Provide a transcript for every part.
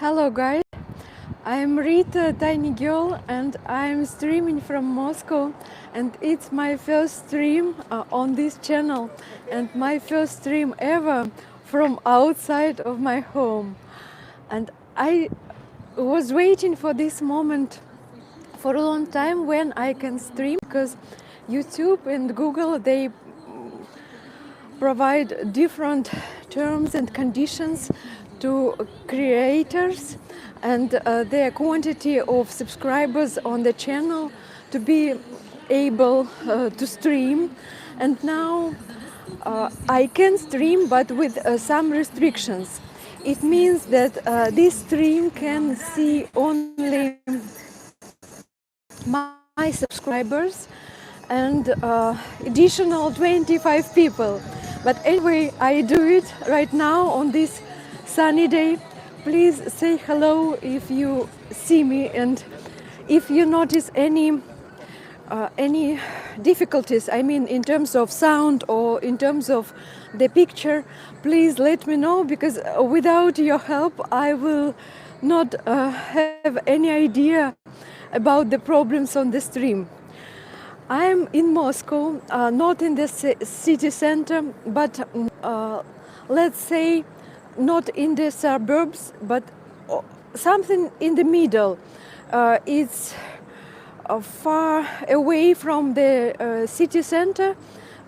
Hello guys, I'm Rita, tiny girl, and I'm streaming from Moscow, and it's my first stream on this channel and my first stream ever from outside of my home. And I was waiting for this moment for a long time when I can stream, because YouTube and Google, they provide different terms and conditions to creators and their quantity of subscribers on the channel to be able to stream. And now I can stream, but with some restrictions. It means that this stream can see only my subscribers and additional 25 people. But anyway, I do it right now on this sunny day. Please say hello if you see me, and if you notice any difficulties, I mean in terms of sound or in terms of the picture, please let me know, because without your help I will not have any idea about the problems on the stream. I'm in Moscow, not in the city center, but let's say not in the suburbs, but something in the middle. It's far away from the city center,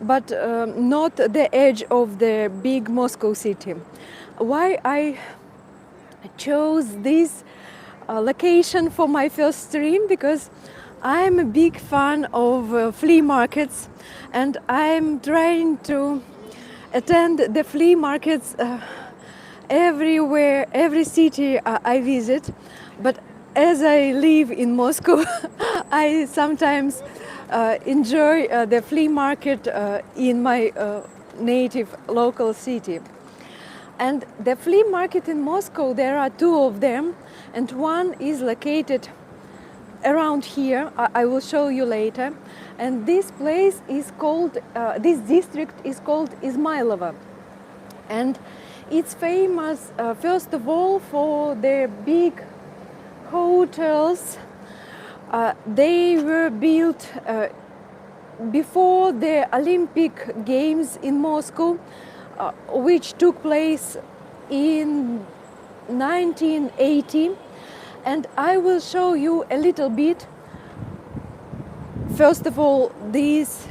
but not the edge of the big Moscow city. Why I chose this location for my first stream? Because I'm a big fan of flea markets, and I'm trying to attend the flea markets everywhere, every city I visit. But as I live in Moscow, I sometimes enjoy the flea market in my native local city. And the flea market in Moscow, there are two of them, and one is located around here. I will show you later. And this place is called, this district is called Ismaylovo. And it's famous, first of all, for the big hotels. They were built before the Olympic Games in Moscow, which took place in 1980. And I will show you a little bit. First of all, these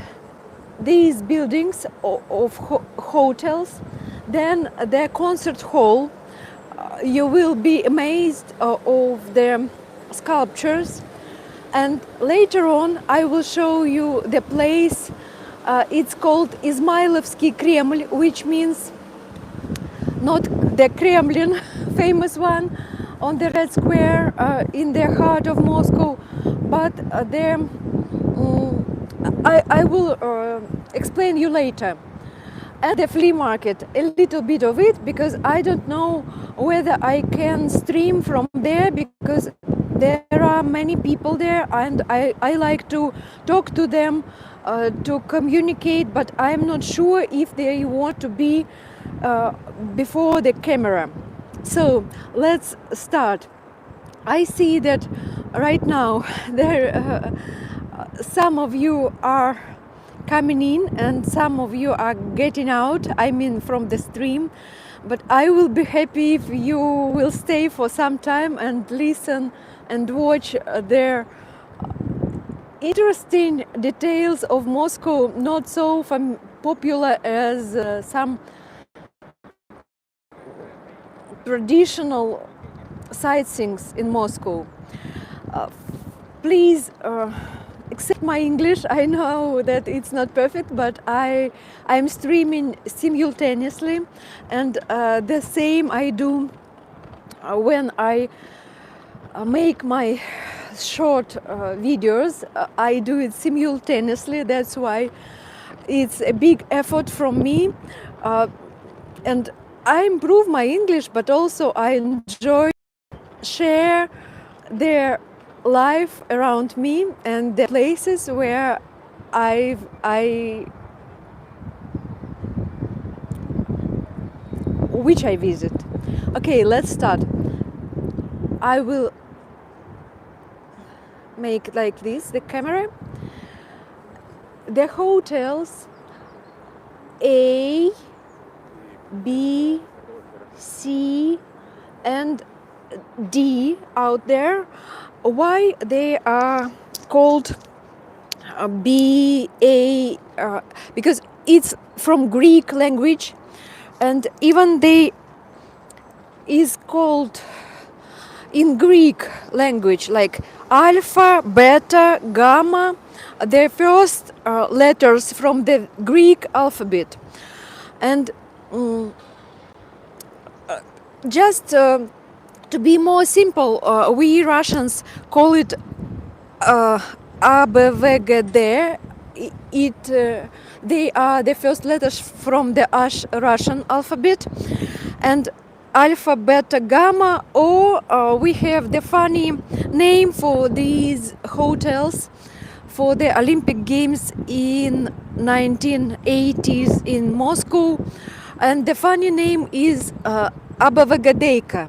buildings of hotels, then the concert hall. You will be amazed of the sculptures. And later on, I will show you the place. It's called Ismaylovsky Kremlin, which means not the Kremlin, famous one on the Red Square in the heart of Moscow, but I will explain you later. And the flea market, a little bit of it, because I don't know whether I can stream from there, because there are many people there and I like to talk to them, to communicate, but I'm not sure if they want to be before the camera. So let's start. I see that right now there some of you are coming in and some of you are getting out, I mean from the stream, but I will be happy if you will stay for some time and listen and watch their interesting details of Moscow, not so popular as some traditional sightseeings in Moscow. Please accept my English. I know that it's not perfect, but I'm streaming simultaneously, and the same I do when I make my short videos. I do it simultaneously. That's why it's a big effort from me, and I improve my English, but also I enjoy share their life around me and the places where which I visit. Okay, let's start. I will make like this the camera. The hotels A, B, C, and D out there. Why they are called B, A? Because it's from Greek language, and even they is called in Greek language like alpha, beta, gamma, the first letters from the Greek alphabet. And just to be more simple, we Russians call it ABVGD. They are the first letters from the Russian alphabet, and alpha, beta, gamma, or we have the funny name for these hotels for the Olympic Games in 1980s in Moscow, and the funny name is Abavagadeyka.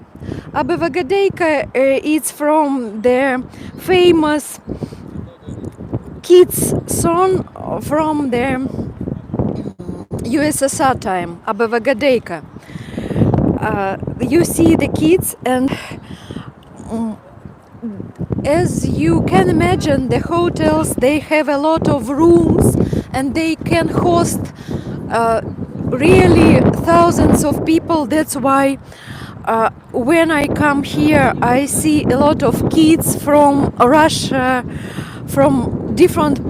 Abavagadeyka is from the famous kids song from the USSR time, Abavagadeyka. You see the kids, and as you can imagine, the hotels, they have a lot of rooms and they can host really thousands of people. That's why when I come here, I see a lot of kids from Russia, from different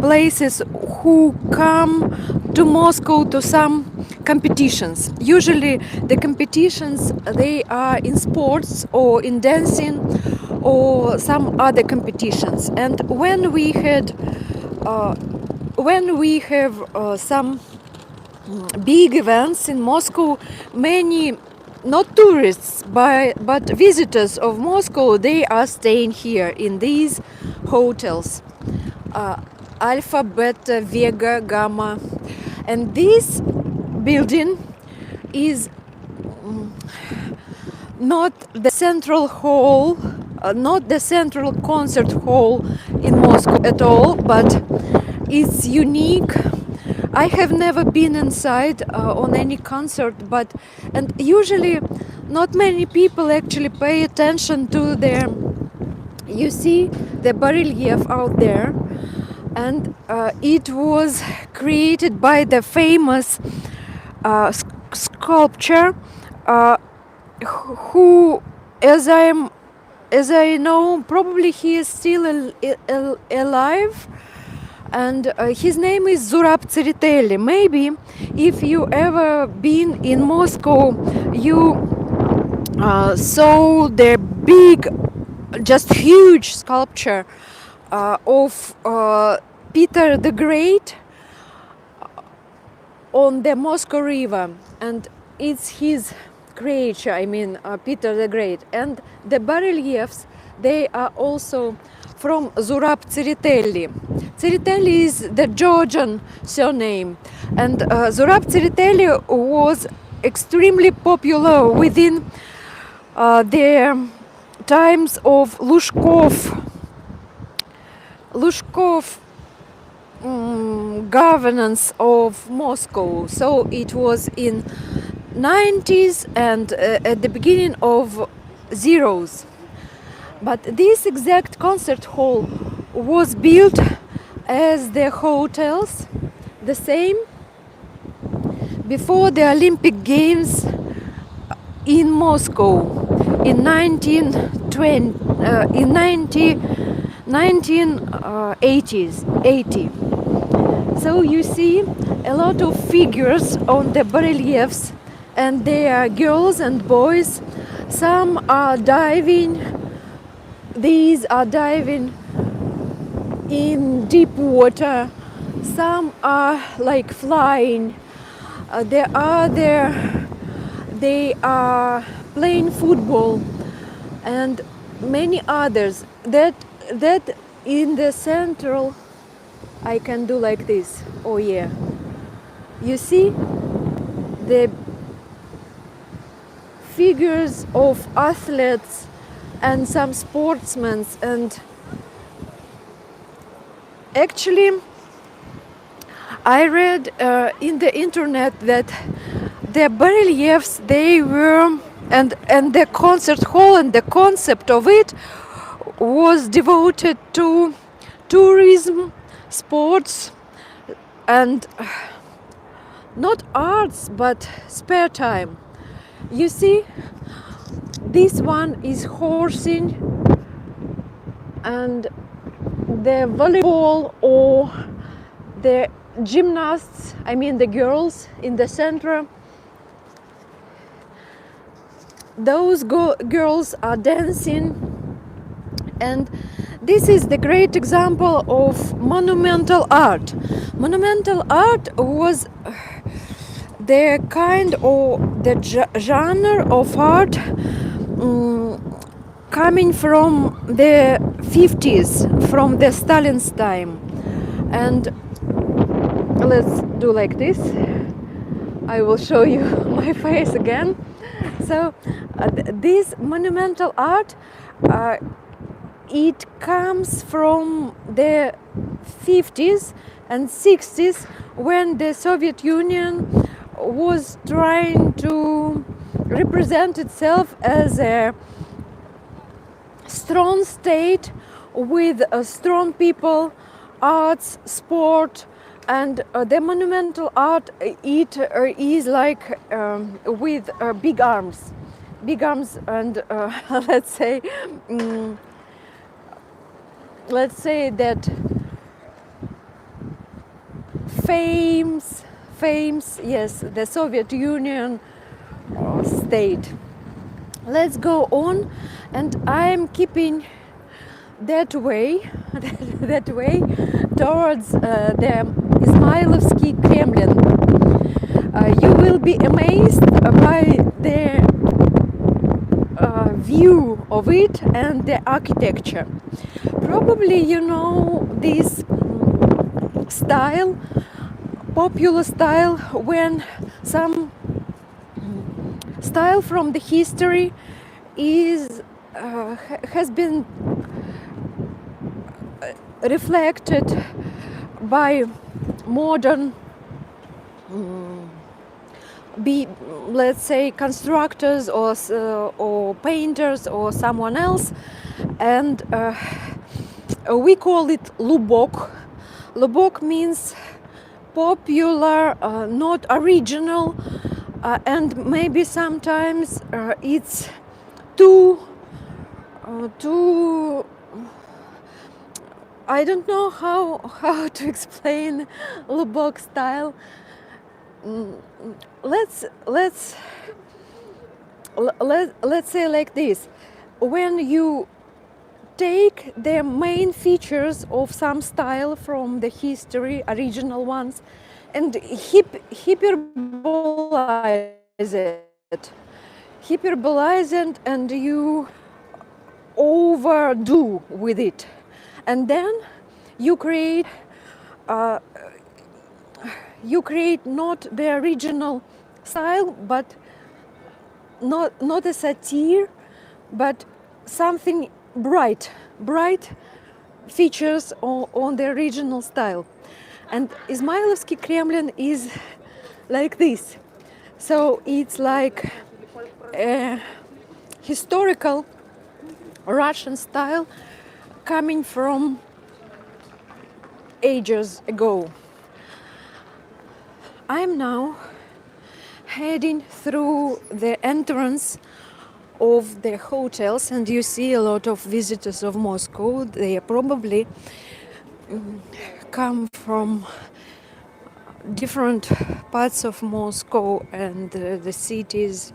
places who come to Moscow to some competitions. Usually the competitions, they are in sports or in dancing or some other competitions. And when we have some big events in Moscow, many not tourists but visitors of Moscow, they are staying here in these hotels, Alpha, Beta, Vega, Gamma. And this building is not the central hall, not the central concert hall in Moscow at all, but it's unique. I have never been inside on any concert, and usually not many people actually pay attention to the, you see the bas-relief out there, and it was created by the famous sculptor who, as I know, probably he is still alive, and his name is Zurab Tsereteli. Maybe if you ever been in Moscow, you saw the big, just huge sculpture of Peter the Great on the Moscow River, and it's his creature, I mean Peter the Great. And the bas-reliefs, they are also from Zurab Tsereteli. Tsereteli is the Georgian surname, and Zurab Tsereteli was extremely popular within the times of Lushkov governance of Moscow. So it was in 90s and at the beginning of zeros. But this exact concert hall was built as the hotels, the same, before the Olympic Games in Moscow in 1980. So you see a lot of figures on the bas-reliefs, and they are girls and boys. Some are diving. These are diving in deep water. Some are like flying. They are playing football, and many others. That in the central, I can do like this. Oh yeah, you see the figures of athletes and some sportsmen. And actually, I read in the internet that the barreliefs, they were, and the concert hall and the concept of it was devoted to tourism, sports, and not arts but spare time. You see, this one is horsing, and the volleyball or the gymnasts, I mean the girls in the center, those girls are dancing. And this is the great example of monumental art. Monumental art was the kind or the genre of art coming from the 50s, from the Stalin's time. And let's do like this. I will show you my face again. So this monumental art, it comes from the 50s and 60s, when the Soviet Union was trying to represent itself as a strong state with strong people, arts, sport, and the monumental art, it is like with big arms, and let's say that fames, yes, the Soviet Union state. Let's go on, and I'm keeping that way towards the Ismaylovsky Kremlin. You will be amazed by the view of it and the architecture. Probably you know this style, popular style, when some style from the history is has been reflected by modern let's say constructors or painters or someone else, and we call it lubok. Lubok means popular, not original, and maybe sometimes it's too I don't know how to explain Lubok style. Let's say like this: when you take the main features of some style from the history, original ones, and hyperbolize it, and you overdo with it, and then you create not the original style, but not a satire, but something bright features on the original style. And Ismaylovsky Kremlin is like this. So it's like a historical Russian style coming from ages ago. I'm now heading through the entrance of the hotels, and you see a lot of visitors of Moscow. They probably come from different parts of Moscow and the cities.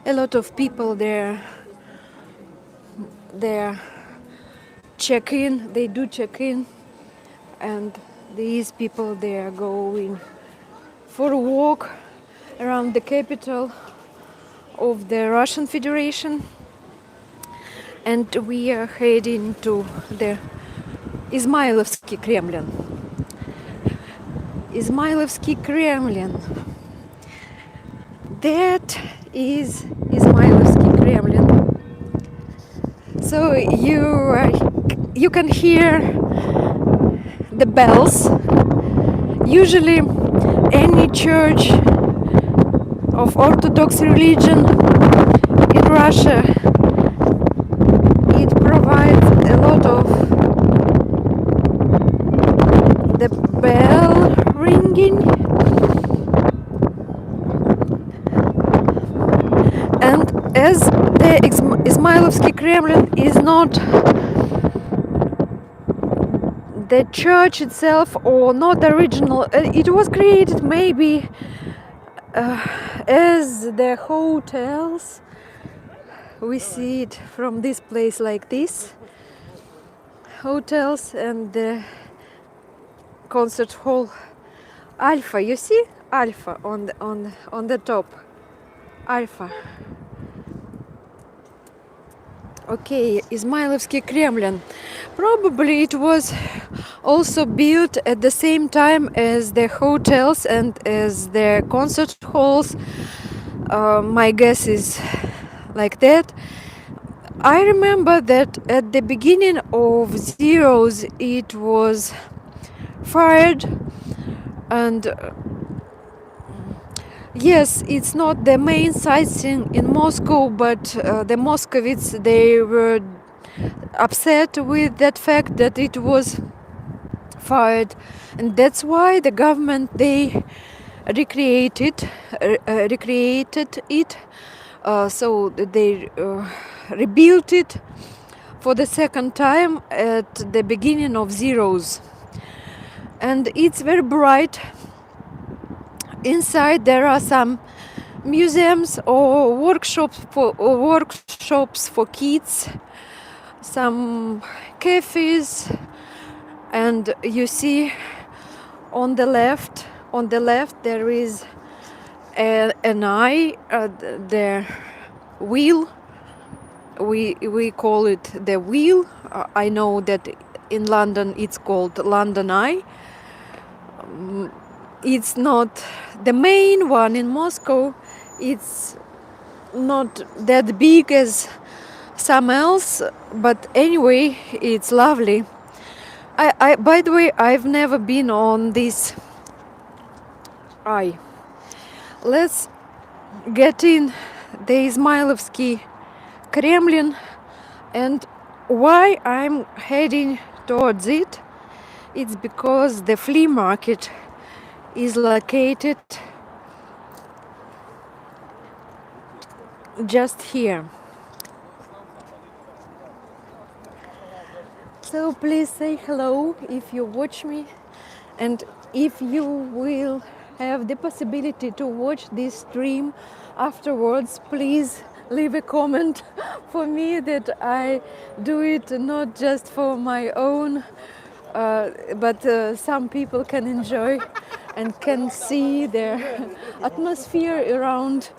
A lot of people there check in, they do check in, and these people, they are going for a walk around the capital of the Russian Federation, and we are heading to the Ismaylovsky Kremlin. Ismaylovsky Kremlin, that is Ismaylovsky Kremlin. So you can hear the bells. Usually, any church of Orthodox religion in Russia, it provides a lot of the bell ringing, and as the Ismaylovsky Kremlin is not the church itself or not original, it was created maybe as the hotels. We see it from this place like this, hotels and the concert hall. Alpha, you see Alpha on the top. Alpha. Okay, Ismaylovsky Kremlin. Probably it was also built at the same time as the hotels and as the concert halls. My guess is like that. I remember that at the beginning of zeros it was fired, and yes, it's not the main sightseeing in Moscow, but the Moscovites, they were upset with that fact that it was fired, and that's why the government, they recreated it. So they rebuilt it for the second time at the beginning of zeros, and it's very bright. Inside there are some museums or workshops for kids, some cafes, and you see on the left there is an eye, the wheel. We call it the wheel. I know that in London it's called London Eye. It's not the main one in Moscow. It's not that big as some else, but anyway, it's lovely. By the way, I've never been on this eye. Let's get in the Ismaylovsky Kremlin, and why I'm heading towards it, it's because the flea market is located just here. So please say hello if you watch me, and if you will have the possibility to watch this stream afterwards, please leave a comment for me, that I do it not just for my own, but some people can enjoy and can see the atmosphere around.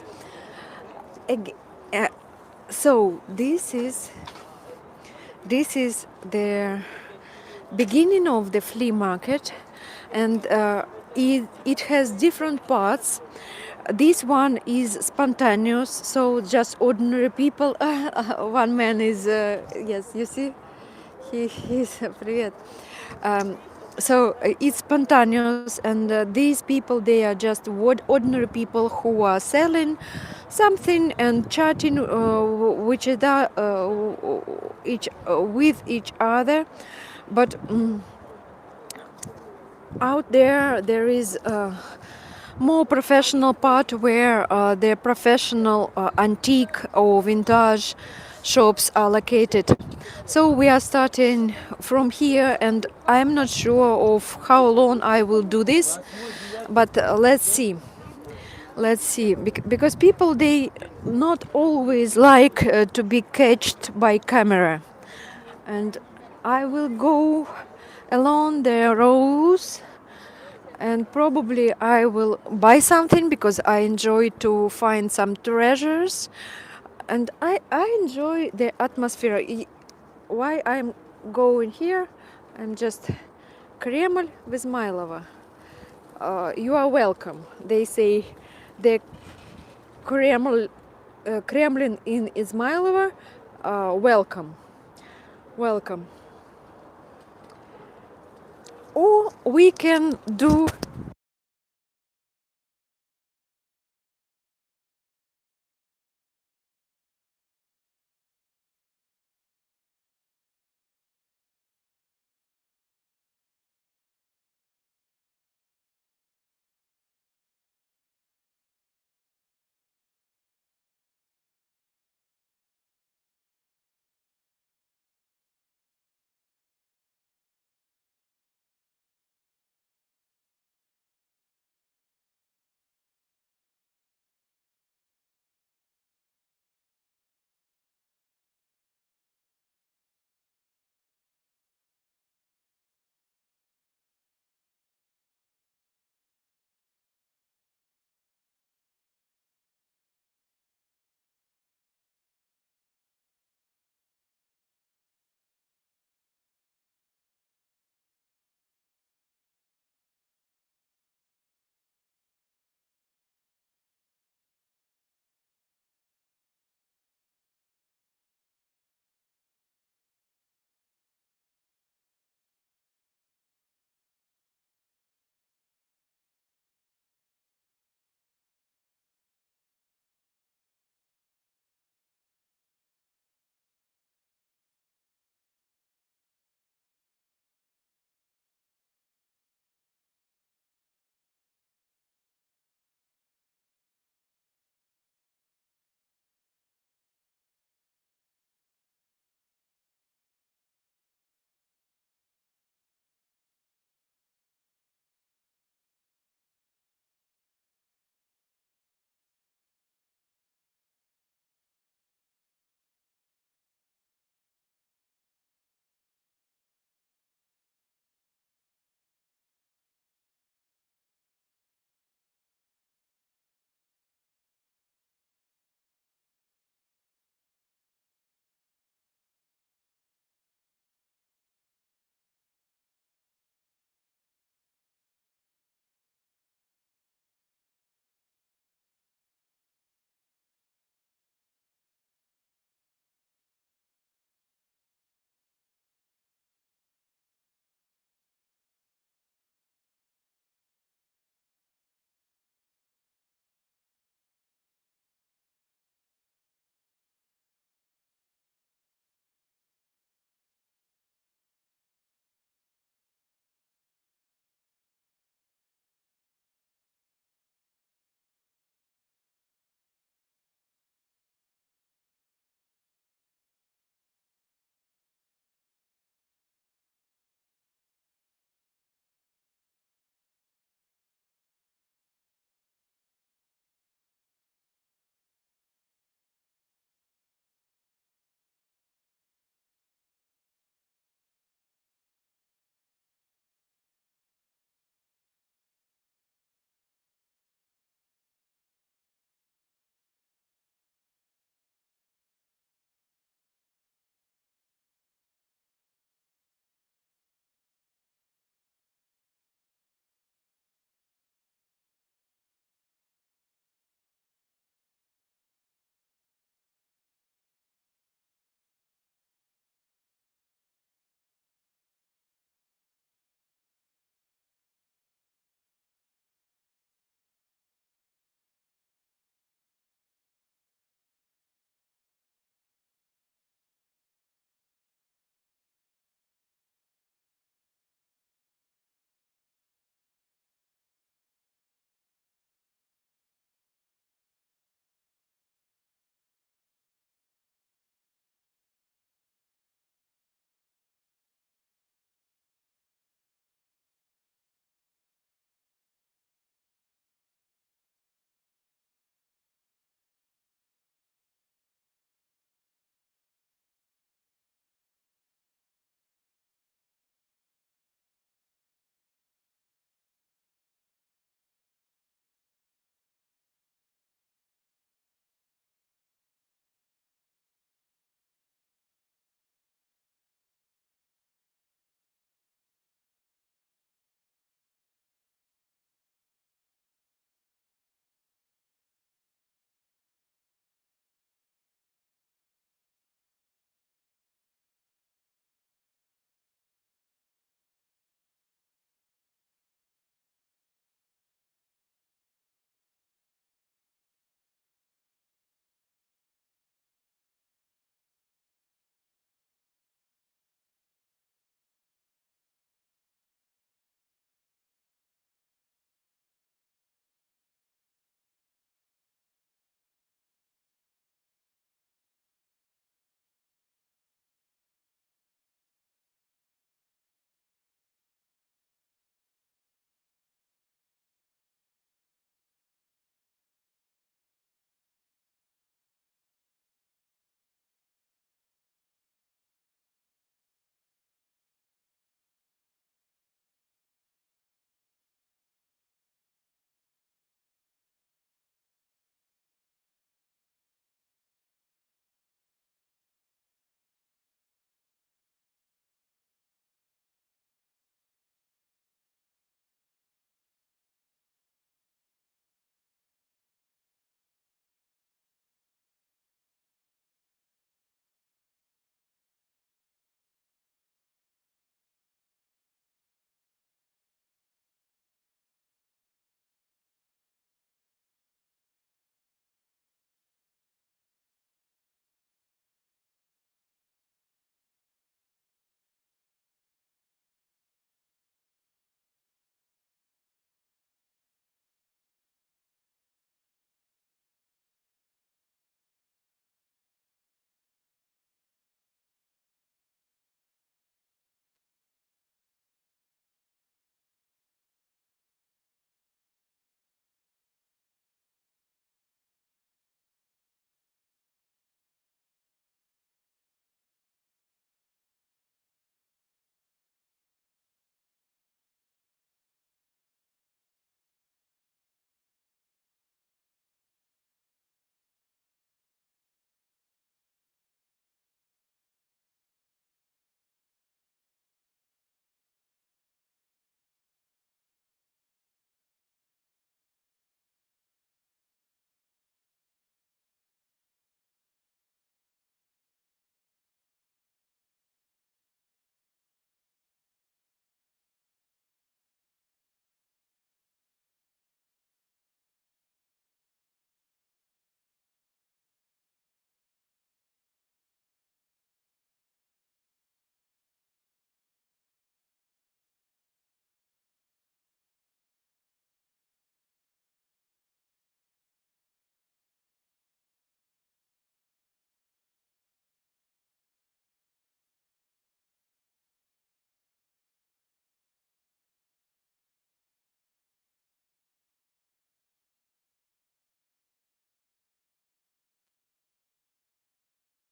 So this is the beginning of the flea market, and it has different parts. This one is spontaneous, so just ordinary people. One man is yes, you see, he's привет. So it's spontaneous, and these people, they are just ordinary people who are selling something and chatting with each other. But out there is a more professional part where the professional antique or vintage shops are located. So we are starting from here, and I'm not sure of how long I will do this, but let's see, because people, they not always like to be catched by camera, and I will go along the rows, and probably I will buy something because I enjoy to find some treasures, and I enjoy the atmosphere. Why I'm going here? I'm just Kreml with Ismailova. You are welcome. They say the Kreml Kremlin in Ismailova, welcome, welcome. Or we can do